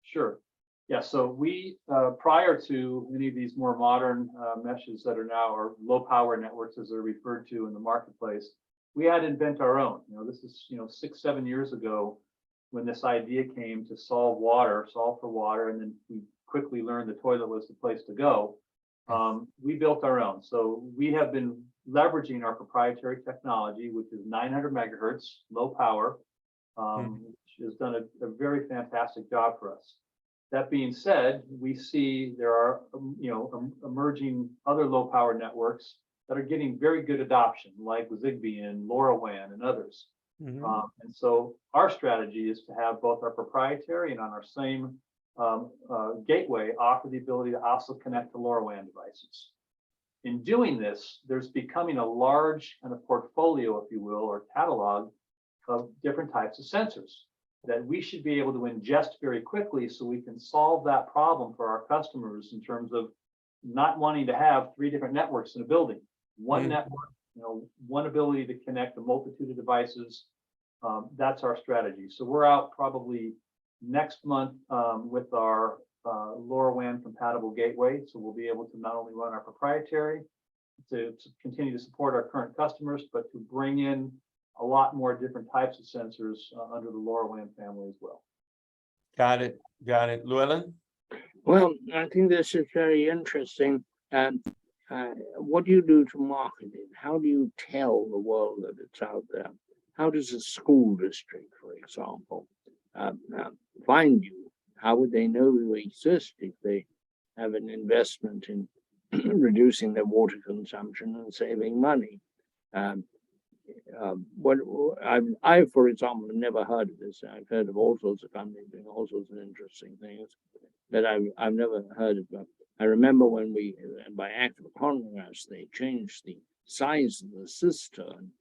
Sure. Yeah. So we, prior to any of these more modern meshes that are now, or low power networks as they're referred to in the marketplace, we had to invent our own. You know, this is 6-7 years ago when this idea came to solve for water, and then we quickly learned the toilet was the place to go. We built our own. So we have been leveraging our proprietary technology, which is 900 megahertz, low power, which has done a very fantastic job for us. That being said, we see there are emerging other low power networks that are getting very good adoption, like Zigbee and LoRaWAN and others. And so our strategy is to have both our proprietary and on our same gateway offer the ability to also connect to LoRaWAN devices. In doing this, there's becoming a large kind of portfolio, if you will, or catalog of different types of sensors that we should be able to ingest very quickly, so we can solve that problem for our customers in terms of not wanting to have 3 different networks in a building. One network, one ability to connect a multitude of devices. That's our strategy. So we're out probably next month with our LoRaWAN compatible gateway. So we'll be able to not only run our proprietary to continue to support our current customers, but to bring in a lot more different types of sensors under the LoRaWAN family as well. Got it. Got it. Llewellyn? Well, I think this is very interesting. What do you do to market it? How do you tell the world that it's out there? How does a school district, for example, find you? How would they know you exist if they have an investment in reducing their water consumption and saving money? I, for example, have never heard of this. I've heard of all sorts of companies doing all sorts of interesting things, but I've never heard of them. I remember when by act of Congress, they changed the size of the cistern,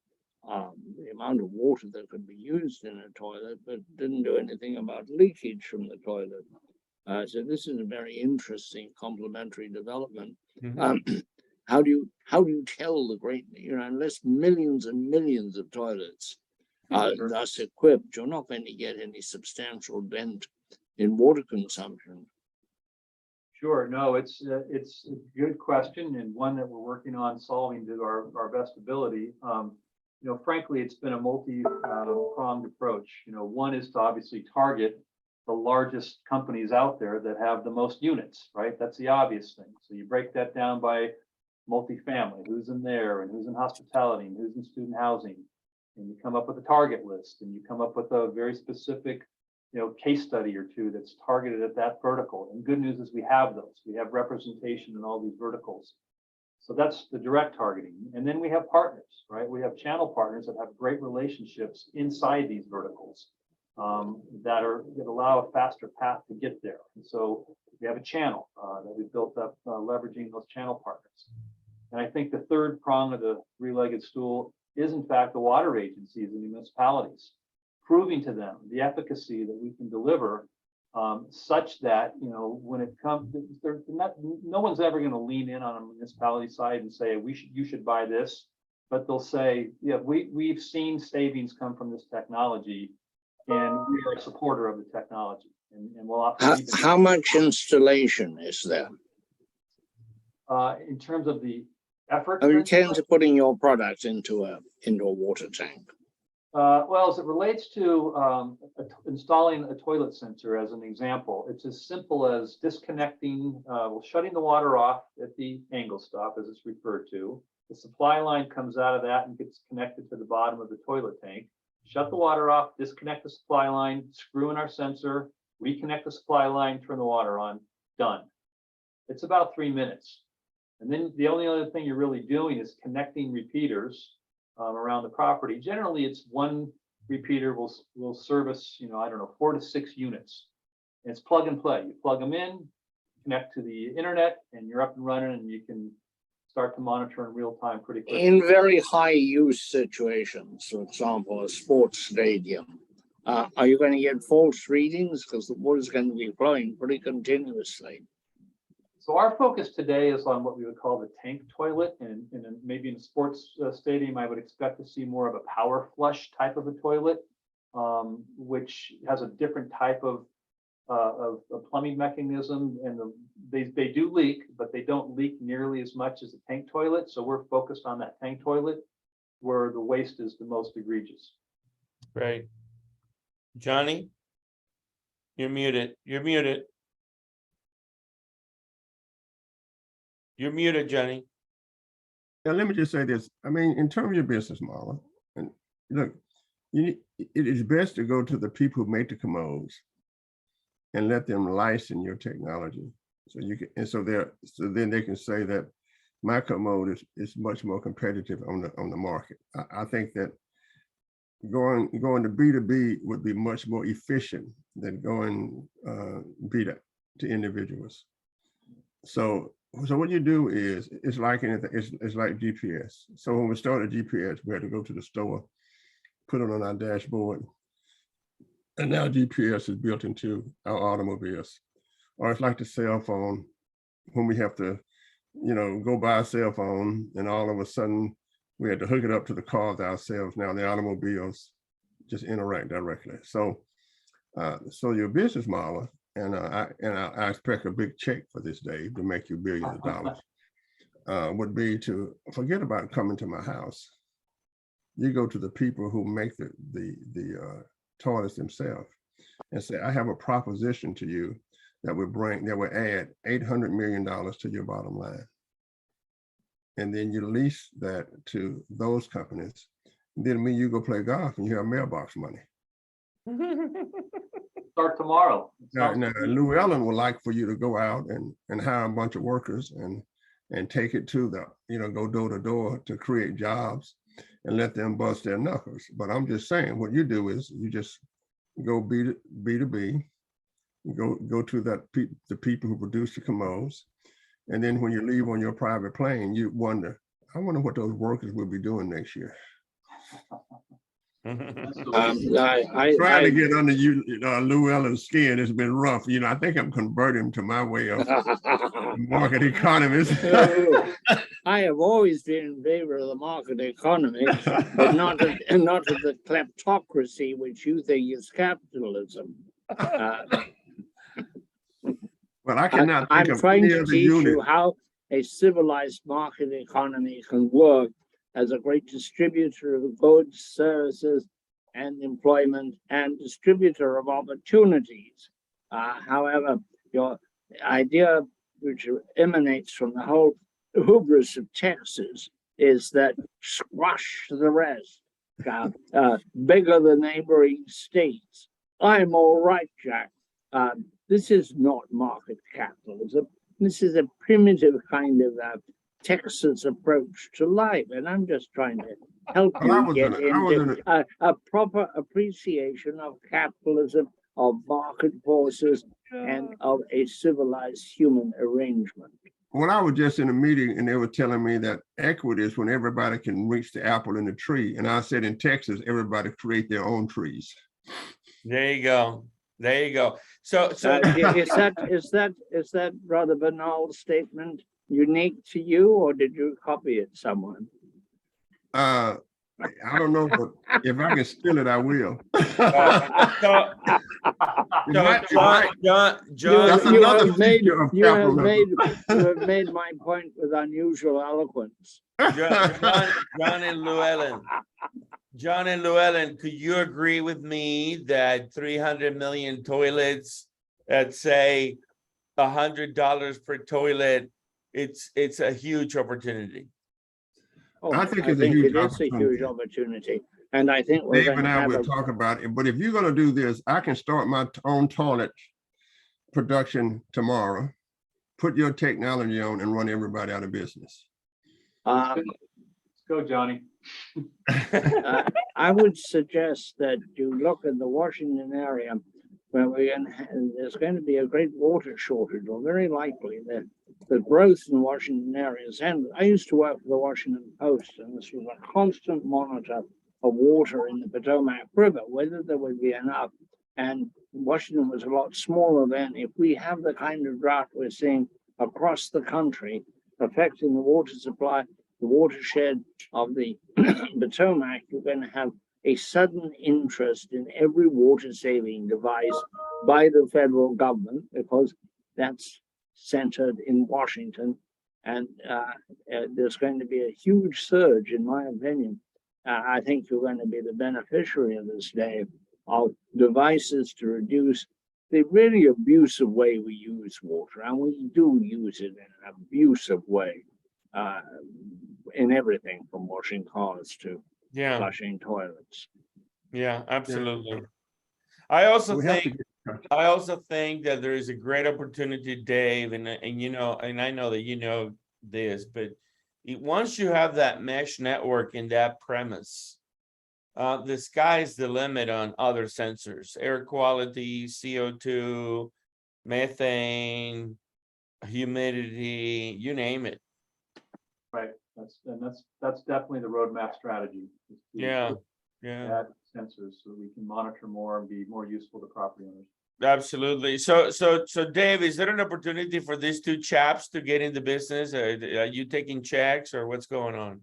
the amount of water that could be used in a toilet, but didn't do anything about leakage from the toilet. So this is a very interesting complementary development. How do you tell the great, unless millions and millions of toilets are thus equipped, you're not going to get any substantial dent in water consumption. Sure. No, it's a good question, and one that we're working on solving to our best ability. Frankly, it's been a multi-pronged approach. One is to obviously target the largest companies out there that have the most units, right? That's the obvious thing. So you break that down by multifamily, who's in there, and who's in hospitality, and who's in student housing, and you come up with a target list, and you come up with a very specific case study or two that's targeted at that vertical. And good news is we have those. We have representation in all these verticals. So that's the direct targeting. And then we have partners, right? We have channel partners that have great relationships inside these verticals that allow a faster path to get there. And so we have a channel that we built up leveraging those channel partners. And I think the third prong of the three-legged stool is in fact the water agencies and municipalities. proving to them the efficacy that we can deliver, such that, when it comes, no one's ever going to lean in on a municipality side and say, you should buy this, but they'll say, yeah, we've seen savings come from this technology, and we are a supporter of the technology, and we'll offer. How much installation is there? In terms of the effort? In terms of putting your product into a water tank? Well, as it relates to installing a toilet sensor, as an example, it's as simple as disconnecting, shutting the water off at the angle stop, as it's referred to. The supply line comes out of that and gets connected to the bottom of the toilet tank. Shut the water off, disconnect the supply line, screw in our sensor, reconnect the supply line, turn the water on, done. It's about 3 minutes. And then the only other thing you're really doing is connecting repeaters around the property. Generally, it's one repeater will service, 4 to 6 units. And it's plug and play. You plug them in, connect to the internet, and you're up and running, and you can start to monitor in real time pretty quickly. In very high use situations, for example, a sports stadium, are you going to get false readings because the water is going to be flowing pretty continuously? So our focus today is on what we would call the tank toilet, and maybe in a sports stadium, I would expect to see more of a power flush type of a toilet, which has a different type of plumbing mechanism, and they do leak, but they don't leak nearly as much as a tank toilet. So we're focused on that tank toilet where the waste is the most egregious. Right. Johnny, you're muted. You're muted. You're muted, Johnny. Now, let me just say this. I mean, in terms of your business model, and look, it is best to go to the people who make the commodes and let them license your technology. So you can, and so then they can say that my commode is much more competitive on the market. I think that going to B2B would be much more efficient than going B to individuals. So what you do is, it's like anything, it's like GPS. So when we started GPS, we had to go to the store, put it on our dashboard, and now GPS is built into our automobiles. Or it's like the cell phone, when we have to, go buy a cell phone, and all of a sudden we had to hook it up to the cars ourselves. Now the automobiles just interact directly. So your business model, and I expect a big check for this, Dave, to make you billions of dollars, would be to forget about coming to my house. You go to the people who make the toilets themselves and say, I have a proposition to you that would add $800 million to your bottom line. And then you lease that to those companies. Then when you go play golf and you have mailbox money. Start tomorrow. Now, Llewellyn would like for you to go out and hire a bunch of workers and take it to go door to door to create jobs and let them bust their knuckles. But I'm just saying, what you do is you just go B2B, go to the people who produce the commodes. And then when you leave on your private plane, you wonder, I wonder what those workers will be doing next year. Trying to get under Llewellyn's skin has been rough. I think I'm converting to my way of market economist. I have always been in favor of the market economy, but not of the kleptocracy, which you think is capitalism. Well, I cannot think I'm of trying any to other teach unit. you how a civilized market economy can work as a great distributor of goods, services, and employment, and distributor of opportunities. However, your idea, which emanates from the whole hubris of Texas, is that squash the rest, bigger the neighboring states. I'm all right, Jack. This is not market capitalism. This is a primitive kind of Texas approach to life, and I'm just trying to help you get into a proper appreciation of capitalism, of market forces, and of a civilized human arrangement. When I was just in a meeting and they were telling me that equity is when everybody can reach the apple in the tree, and I said in Texas, everybody create their own trees. There you go. There you go. So Is that rather banal statement unique to you, or did you copy it someone? I don't know, but if I can steal it, I will. so John, That's another feature of you have capitalism. made my point with unusual eloquence. John and Llewellyn, could you agree with me that 300 million toilets at say $100 per toilet, it's a huge opportunity? Oh, I think it's a huge it is a huge opportunity. And I think we're Dave going and to I have will talk about it, but if you're going to do this, I can start my own toilet production tomorrow, put your technology on and run everybody out of business. Let's go, Johnny. I would suggest that you look at the Washington area where there's going to be a great water shortage, or very likely that the growth in the Washington areas. And I used to work for the Washington Post, and this was a constant monitor of water in the Potomac River, whether there would be enough. And Washington was a lot smaller then. If we have the kind of drought we're seeing across the country affecting the water supply, the watershed of the Potomac, you're going to have a sudden interest in every water saving device by the federal government, because that's centered in Washington. And there's going to be a huge surge, in my opinion. I think you're going to be the beneficiary of this, Dave, of devices to reduce the really abusive way we use water. And we do use it in an abusive way in everything from washing cars to flushing toilets. Yeah, absolutely. I also think that there is a great opportunity, Dave, and you know, and I know that you know this, but once you have that mesh network in that premise, the sky's the limit on other sensors: air quality, CO2, methane, humidity, you name it. Right. That's definitely the roadmap strategy. Yeah. Add sensors so we can monitor more and be more useful to property owners. Absolutely. So Dave, is there an opportunity for these two chaps to get into business? Are you taking checks, or what's going on?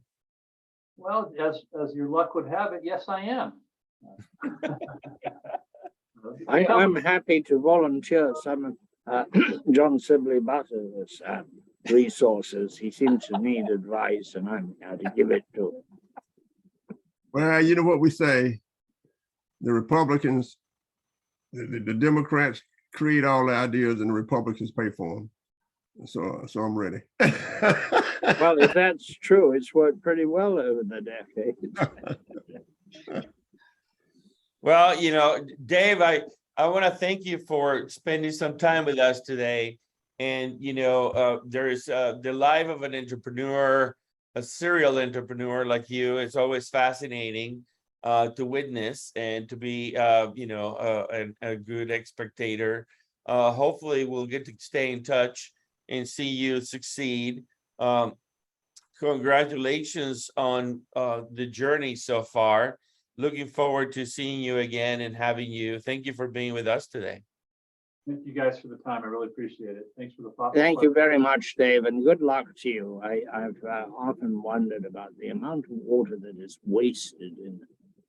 Well, as your luck would have it, yes, I am. I'm happy to volunteer some of John Sibley Butler's resources. He seems to need advice, and I'm happy to give it to him. Well, you know what we say, the Republicans, the Democrats create all the ideas and the Republicans pay for them. So I'm ready. Well, if that's true, it's worked pretty well over the decades. Well, you know, Dave, I want to thank you for spending some time with us today. And, you know, there's the life of an entrepreneur, a serial entrepreneur like you. It's always fascinating to witness and to be, you know, a good spectator. Hopefully we'll get to stay in touch and see you succeed. Congratulations on the journey so far. Looking forward to seeing you again and having you. Thank you for being with us today. Thank you guys for the time. I really appreciate it. Thanks for the thought. Thank you very much, Dave, and good luck to you. I've often wondered about the amount of water that is wasted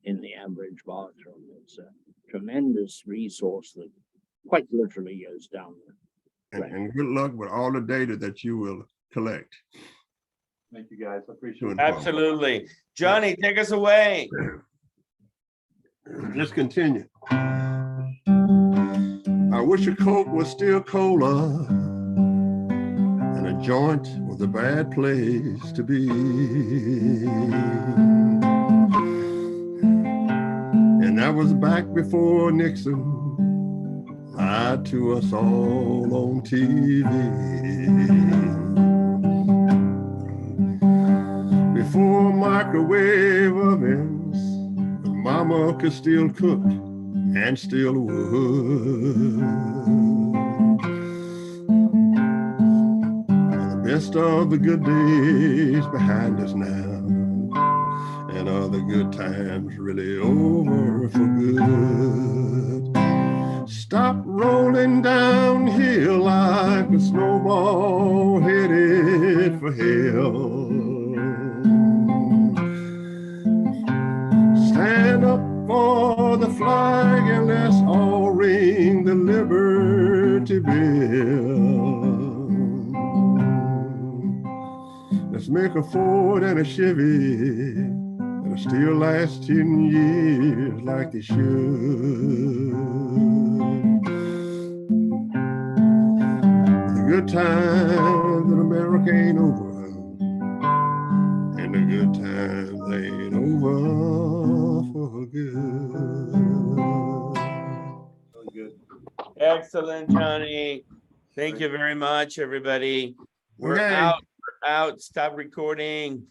in the average bathroom. It's a tremendous resource that quite literally goes down there. And good luck with all the data that you will collect. Thank you, guys. I appreciate it. Absolutely. Johnny, take us away. Let's continue. I wish a Coke was still cola, and a joint was a bad place to be. And that was back before Nixon lied to us all on TV. Before microwave ovens, Mama could still cook and still would. The best of the good days behind us now, and are the good times really over for good? Stop rolling downhill like a snowball headed for hell. Stand up for the flag and let's all ring the Liberty Bell. Let's make a Ford and a Chevy that'll still last 10 years like they should. The good times in America ain't over, and the good times ain't over for good. Really good. Excellent, Johnny. Thank you very much, everybody. We're Okay. out. We're out. Stop recording.